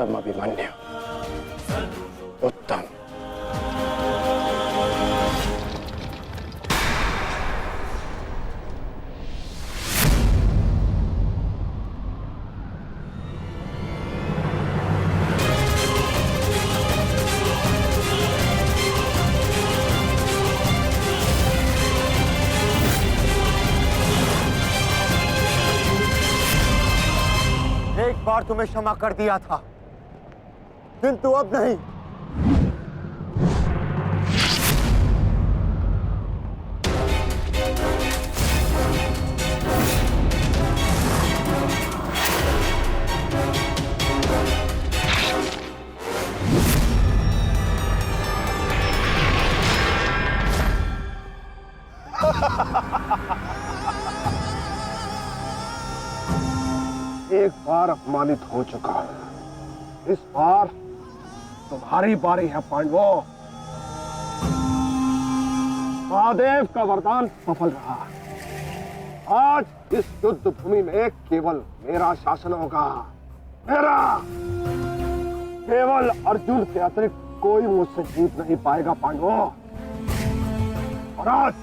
उत्तम अभिमन्यु, उत्तम। एक बार तुम्हें क्षमा कर दिया था, किंतु अब नहीं। एक बार अपमानित हो चुका हूं, इस बार तुम्हारी बारी है पांडवों। महादेव का वरदान सफल रहा। आज इस युद्ध भूमि में केवल मेरा शासन होगा, मेरा। केवल अर्जुन के अतिरिक्त कोई मुझसे जीत नहीं पाएगा पांडवों। और आज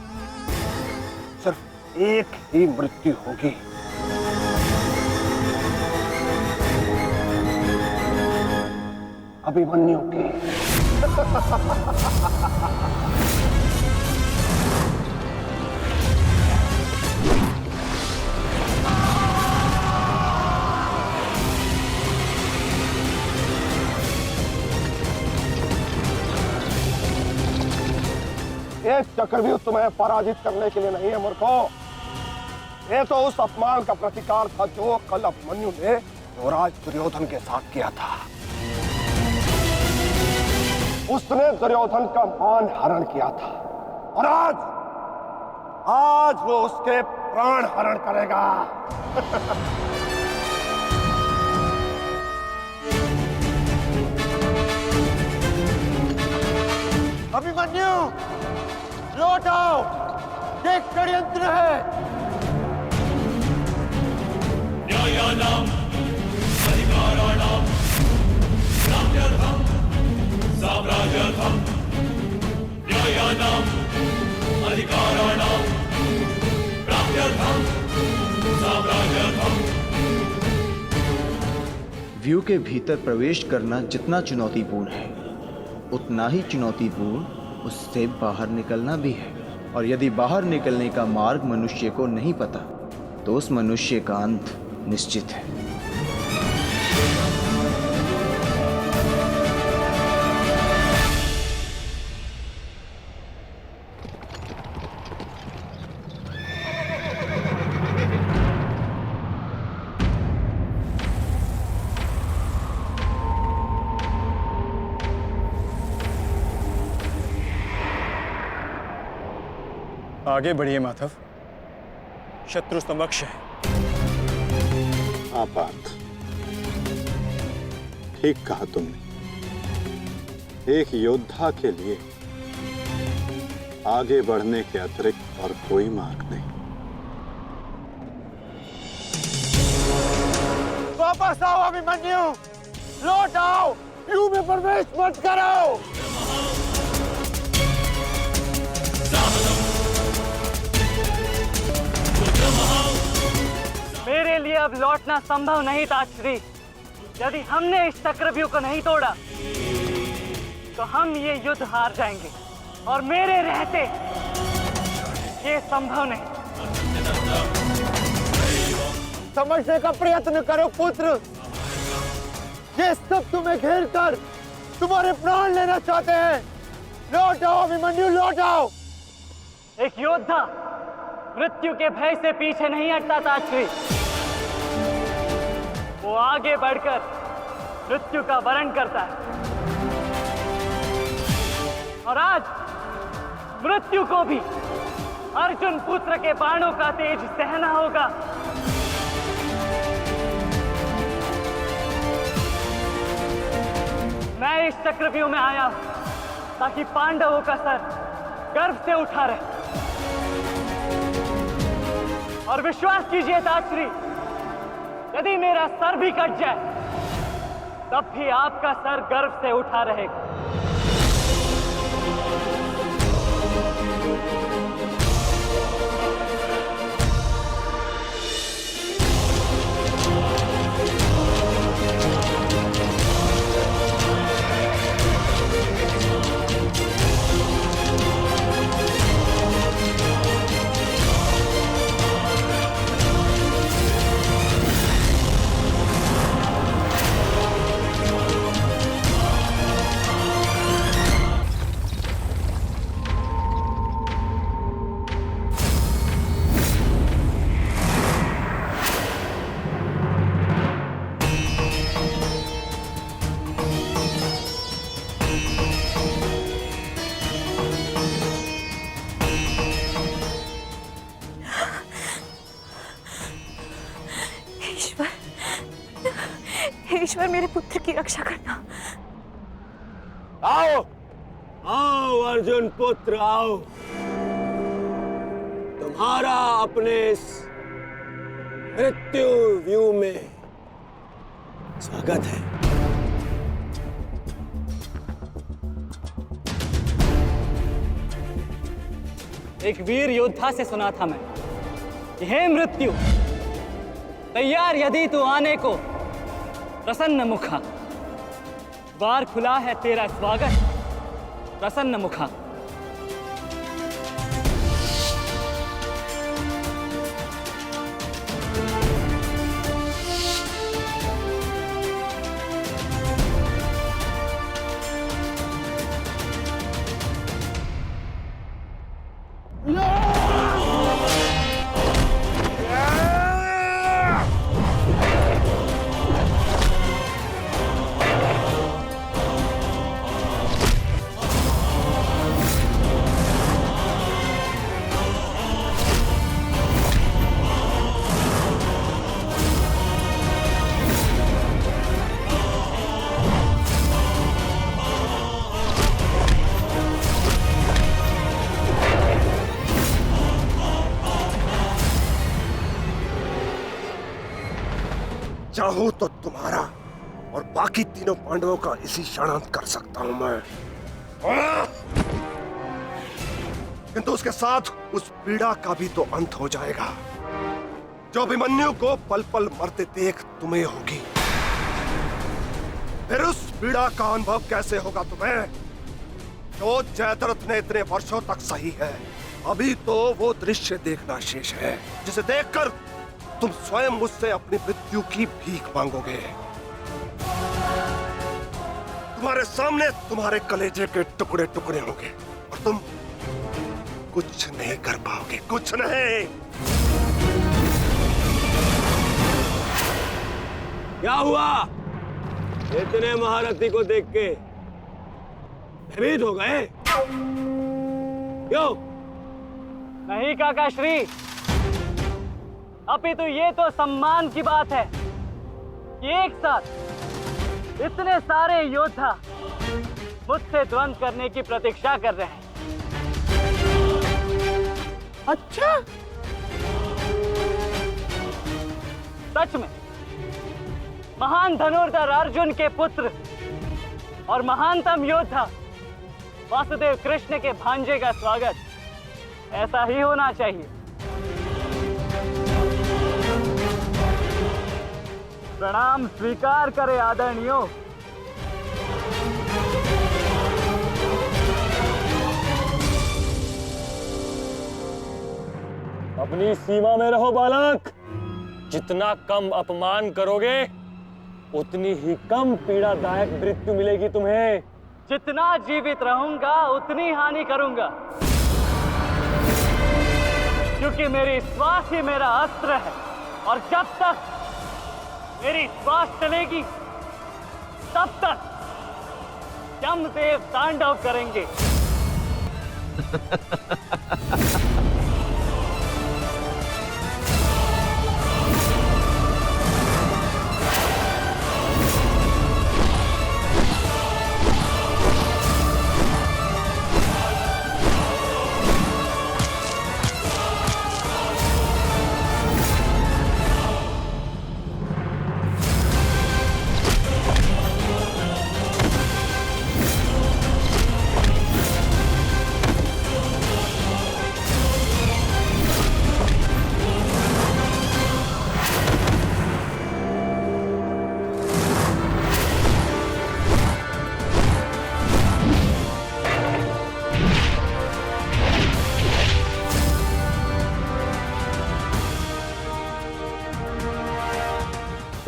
सिर्फ एक ही मृत्यु होगी। अभिमन्यु की। एक चक्रव्यूह तुम्हें पराजित करने के लिए नहीं है मूर्खों। ये तो उस अपमान का प्रतिकार था जो कल अभिमन्यु ने युवराज दुर्योधन के साथ किया था। उसने दुर्योधन का मान हरण किया था और आज वो उसके प्राण हरण करेगा। अभिमन्यु, लौट आओ, ये षड्यंत्र है। न्यायानां अधिकाराणां प्राप्त्यर्थं साम्राज्यर्थं न्यायानां अधिकाराणां प्राप्त्यर्थं साम्राज्यर्थं। व्यू के भीतर प्रवेश करना जितना चुनौतीपूर्ण है, उतना ही चुनौतीपूर्ण उससे बाहर निकलना भी है। और यदि बाहर निकलने का मार्ग मनुष्य को नहीं पता, तो उस मनुष्य का अंत निश्चित है। आगे बढ़िए माधव, शत्रु समक्ष है। आपात, ठीक कहा तुमने। एक योद्धा के लिए आगे बढ़ने के अतिरिक्त और कोई मार्ग नहीं। वापस आओ अभिमन्यु, लौट आओ, व्यू में प्रवेश मत करो। मेरे लिए अब लौटना संभव नहीं था श्री। यदि हमने इस चक्रव्यूह को नहीं तोड़ा तो हम ये युद्ध हार जाएंगे, और मेरे रहते ये संभव नहीं। समझने का प्रयत्न करो पुत्र, ये सब तुम्हें घेर कर तुम्हारे प्राण लेना चाहते हैं। लौट आओ अभिमन्यु, लौट आओ। एक योद्धा मृत्यु के भय से पीछे नहीं हटता था श्री। वो आगे बढ़कर मृत्यु का वरण करता है, और आज मृत्यु को भी अर्जुन पुत्र के बाणों का तेज सहना होगा। मैं इस चक्रव्यूह में आया हूं ताकि पांडवों का सर गर्व से उठा रहे। और विश्वास कीजिए ताश्री, यदि मेरा सर भी कट जाए तब भी आपका सर गर्व से उठा रहेगा। ईश्वर मेरे पुत्र की रक्षा करना। आओ आओ अर्जुन पुत्र आओ, तुम्हारा अपने इस मृत्यु व्यू में स्वागत है। एक वीर योद्धा से सुना था मैं कि हे मृत्यु, तैयार यदि तू आने को, प्रसन्न मुखा, द्वार खुला है तेरा स्वागत, प्रसन्न मुखा। चाहूं तो तुम्हारा और बाकी तीनों पांडवों का इसी क्षण अंत कर सकता हूं मैं, किंतु उसके साथ उस पीड़ा का भी तो अंत हो जाएगा जो अभिमन्यु को पल पल मरते देख तुम्हें होगी। फिर उस पीड़ा का अनुभव कैसे होगा तुम्हें जो जयद्रथ ने इतने वर्षों तक सही है। अभी तो वो दृश्य देखना शेष है जिसे देखकर तुम स्वयं मुझसे अपनी मृत्यु की भीख मांगोगे। तुम्हारे सामने तुम्हारे कलेजे के टुकड़े टुकड़े होंगे और तुम कुछ नहीं कर पाओगे, कुछ नहीं। क्या हुआ? इतने महारथी को देख के भयभीत हो गए? क्यों? नहीं काका श्री, अभी तो ये तो सम्मान की बात है कि एक साथ इतने सारे योद्धा मुझसे द्वंद्व करने की प्रतीक्षा कर रहे हैं। अच्छा, सच में महान धनुर्धर अर्जुन के पुत्र और महानतम योद्धा वासुदेव कृष्ण के भांजे का स्वागत ऐसा ही होना चाहिए। प्रणाम स्वीकार करे आदरणीयों। अपनी सीमा में रहो बालक। जितना कम अपमान करोगे उतनी ही कम पीड़ादायक मृत्यु मिलेगी तुम्हें। जितना जीवित रहूंगा उतनी हानि करूंगा, क्योंकि मेरी श्वास ही मेरा अस्त्र है और जब तक मेरी श्वास चलेगी तब तक यमदेव तांडव करेंगे।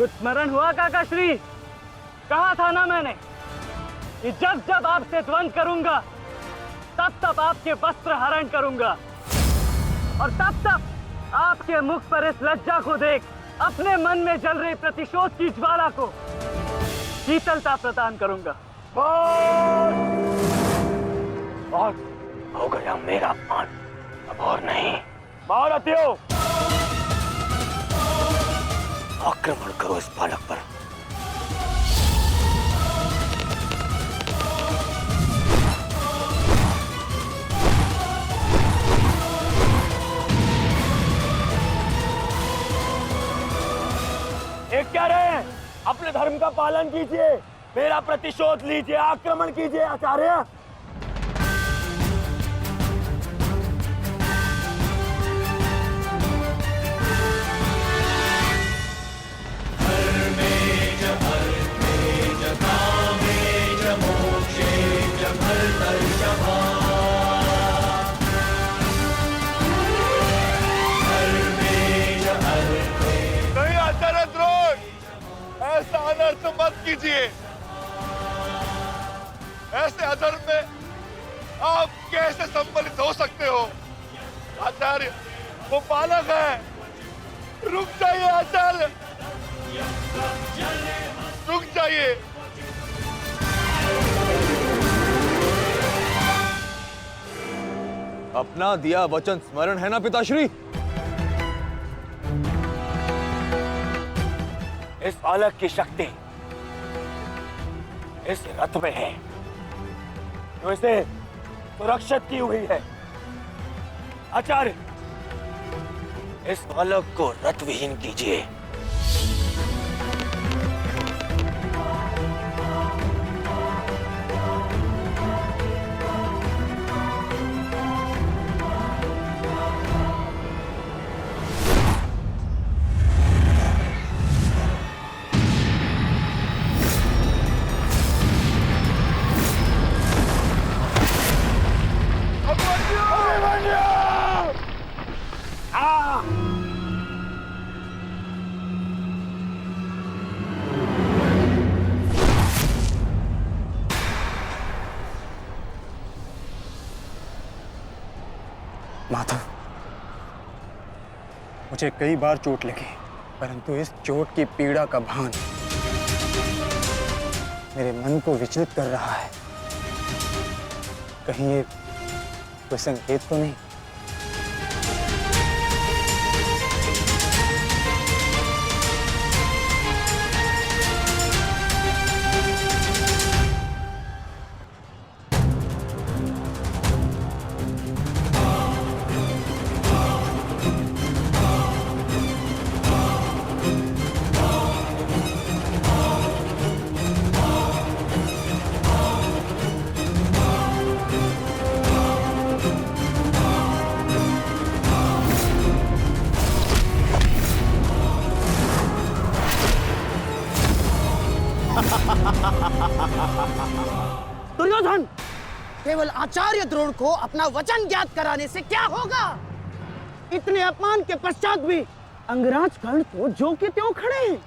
कुछ स्मरण हुआ काकाश्री? कहा था ना मैंने कि जब जब आपसे द्वंद करूंगा तब तब आपके वस्त्र हरण करूंगा, और तब तब आपके मुख पर इस लज्जा को देख अपने मन में जल रही प्रतिशोध की ज्वाला को शीतलता प्रदान करूंगा। और हो गया मेरा अपमान, अब और नहीं। महारथियों, आक्रमण करो इस बालक पर। एक क्या रहे, अपने धर्म का पालन कीजिए, मेरा प्रतिशोध लीजिए, आक्रमण कीजिए आचार्य। नहीं आचार्य द्रोण, ऐसा अनर्थ मत कीजिए। ऐसे अधर्म में आप कैसे सम्मिलित हो सकते हो? आचार्य, वो बालक है। रुक जाइए आचार्य, रुक जाइए। अपना दिया वचन स्मरण है ना पिताश्री? इस बालक की शक्ति इस रथ में है जो इसे सुरक्षित की हुई है। आचार्य, इस बालक को रथ विहीन कीजिए। माधव, मुझे कई बार चोट लगी, परंतु इस चोट की पीड़ा का भान मेरे मन को विचलित कर रहा है। कहीं ये कोई संकेत तो नहीं? दुर्योधन, केवल आचार्य द्रोण को अपना वचन ज्ञात कराने से क्या होगा? इतने अपमान के पश्चात भी अंगराज कर्ण तो जो के त्यों खड़े हैं।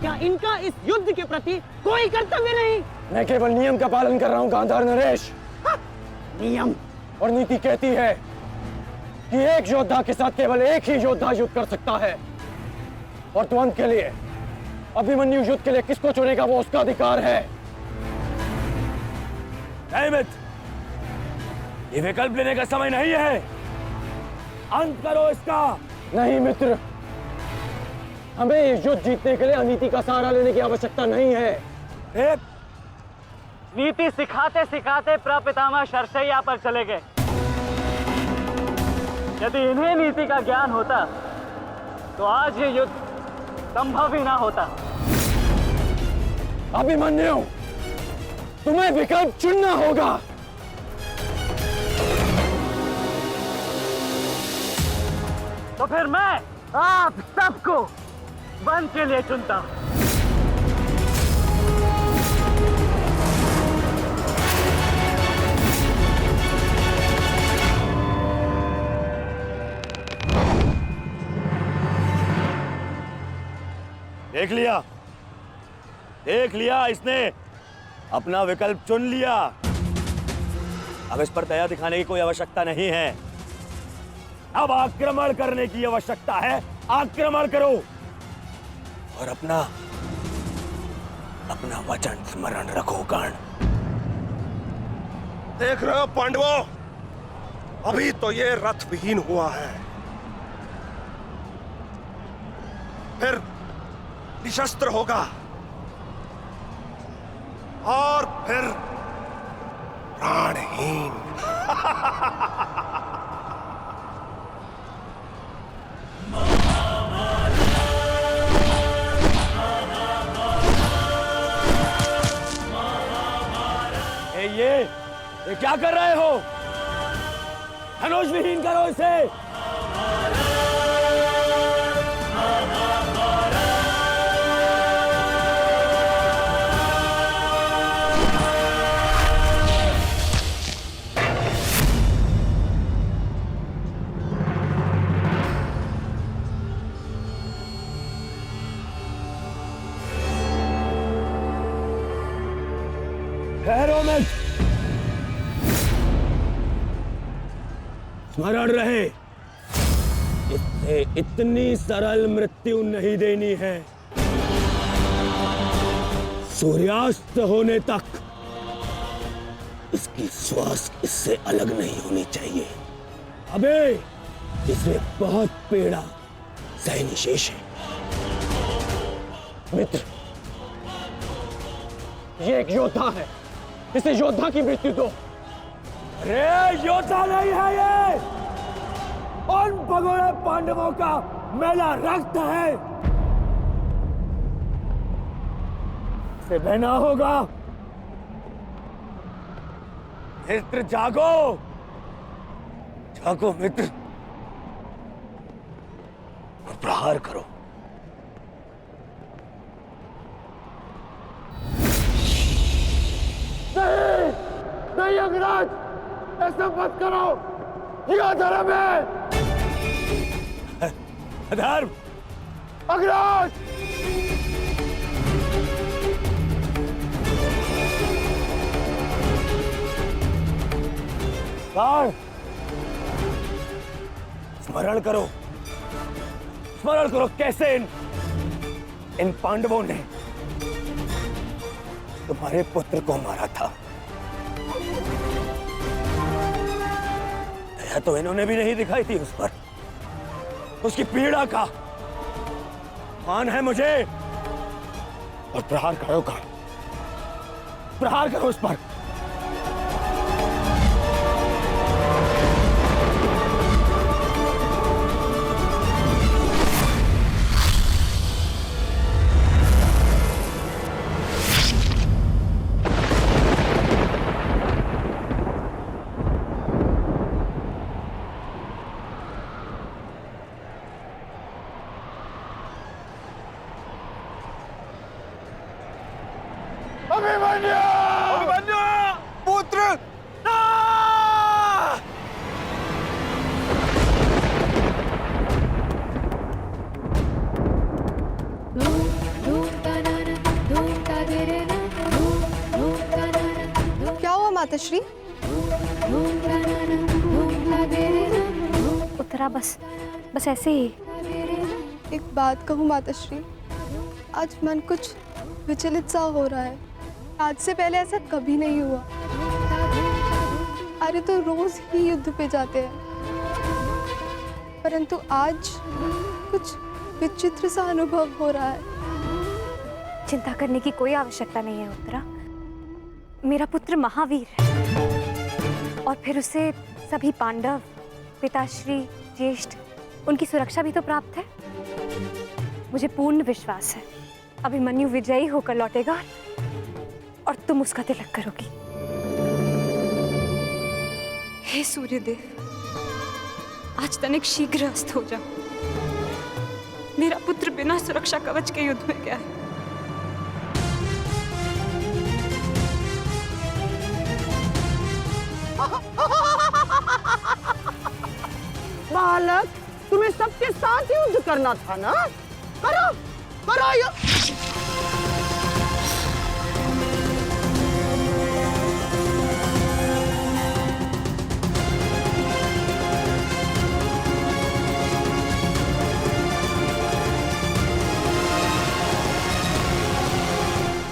क्या इनका इस युद्ध के प्रति कोई कर्तव्य नहीं? मैं केवल नियम का पालन कर रहा हूं गांधार नरेश। नियम और नीति कहती है कि एक योद्धा के साथ केवल एक ही योद्धा युद्ध कर सकता है, और द्वंद के लिए अभिमन्यु युद्ध के लिए किसको चुनेगा वो उसका अधिकार है। नहीं मित्र, ये विकल्प लेने का समय नहीं है, अंत करो इसका। नहीं मित्र, हमें ये युद्ध जीतने के लिए अनीति का सहारा लेने की आवश्यकता नहीं है। नीति सिखाते सिखाते प्रपितामह शरशैया पर चले गए। यदि इन्हें नीति का ज्ञान होता तो आज ये युद्ध संभव ही ना होता। अभिमन्यु, तुम्हें विकल्प चुनना होगा। तो फिर मैं आप सबको वन के लिए चुनता हूं। देख लिया इसने अपना विकल्प चुन लिया। अब इस पर दया दिखाने की कोई आवश्यकता नहीं है। अब आक्रमण करने की आवश्यकता है। आक्रमण करो और अपना वचन स्मरण रखो कर्ण। देख रहे हो पांडवों, अभी तो ये रथ विहीन हुआ है, फिर निशस्त्र होगा और फिर प्राणहीन। ये क्या कर रहे हो? धनुष विहीन करो इसे। ठहरो मत, स्मरण रहे, इससे इतनी सरल मृत्यु नहीं देनी है। सूर्यास्त होने तक इसकी श्वास इससे अलग नहीं होनी चाहिए। अबे इसे बहुत पीड़ा सहनी शेष है। मित्र, ये एक योद्धा है, इसे योद्धा की मृत्यु दो। अरे योद्धा नहीं है ये, उन भगोड़े पांडवों का मेला रक्त है। इसे बहना होगा। मित्र जागो, जागो मित्र, और प्रहार करो। नहीं अग्रज, ऐसा मत करो, यह धर्म है। अधर्म? अग्रज! स्मरण करो, स्मरण करो कैसे इन पांडवों ने तुम्हारे पुत्र को मारा था। दया तो इन्होंने भी नहीं दिखाई थी उस पर। उसकी पीड़ा का मान है मुझे। और प्रहार करो का, प्रहार करो उस पर। पुत्र! क्या हुआ माताश्री? उत्तरा बस ऐसे ही। एक बात कहूँ माताश्री, आज मन कुछ विचलित सा हो रहा है। आज से पहले ऐसा कभी नहीं हुआ। अरे तो रोज ही युद्ध पे जाते हैं, परंतु आज कुछ विचित्र सा अनुभव हो रहा है। चिंता करने की कोई आवश्यकता नहीं है उत्तरा। मेरा पुत्र महावीर है और फिर उसे सभी पांडव, पिताश्री, ज्येष्ठ, उनकी सुरक्षा भी तो प्राप्त है। मुझे पूर्ण विश्वास है अभिमन्यु विजयी होकर लौटेगा और तुम उसका तिलक करोगी। हे सूर्यदेव, आज तनिक शीघ्र अस्त हो जाओ। मेरा पुत्र बिना सुरक्षा कवच के युद्ध में गया है। बालक, तुम्हें सबके साथ युद्ध करना था ना? करो, करो यो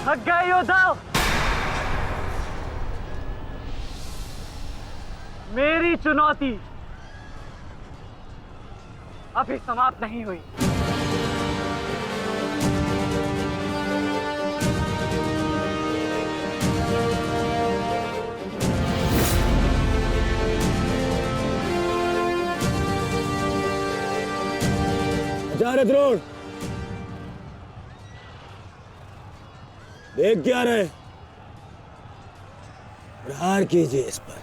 थक गए योद्धाओं, मेरी चुनौती अभी समाप्त नहीं हुई। आचार्य द्रोण, देख क्या रहे, प्रहार कीजिए इस पर।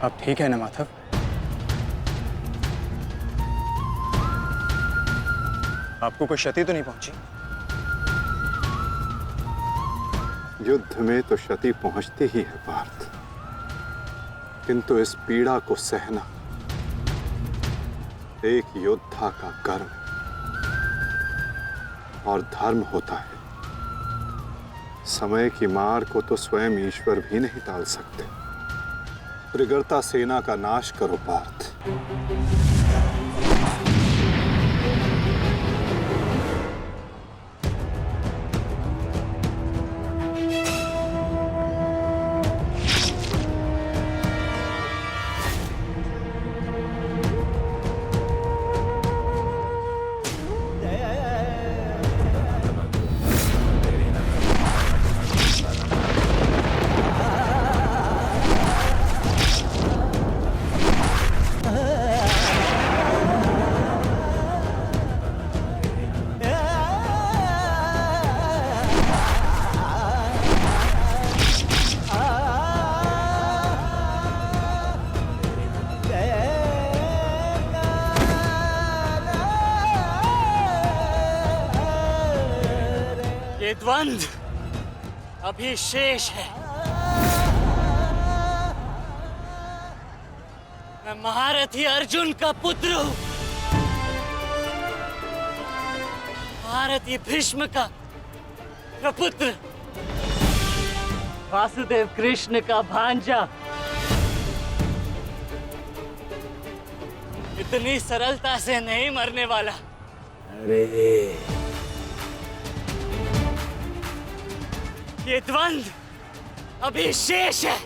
अब ठीक है ना माधव? आपको कोई क्षति तो नहीं पहुंची? युद्ध में तो क्षति पहुंचती ही है पार्थ, किंतु इस पीड़ा को सहना एक योद्धा का कर्म और धर्म होता है। समय की मार को तो स्वयं ईश्वर भी नहीं टाल सकते। त्रिगर्ता सेना का नाश करो पार्थ। द्वंद्व अभी शेष है। मैं महारथी अर्जुन का पुत्र हूं, महारथी भीष्म का प्रपुत्र, वासुदेव कृष्ण का भांजा। इतनी सरलता से नहीं मरने वाला। अरे ये द्वंद्व अभी शेष है।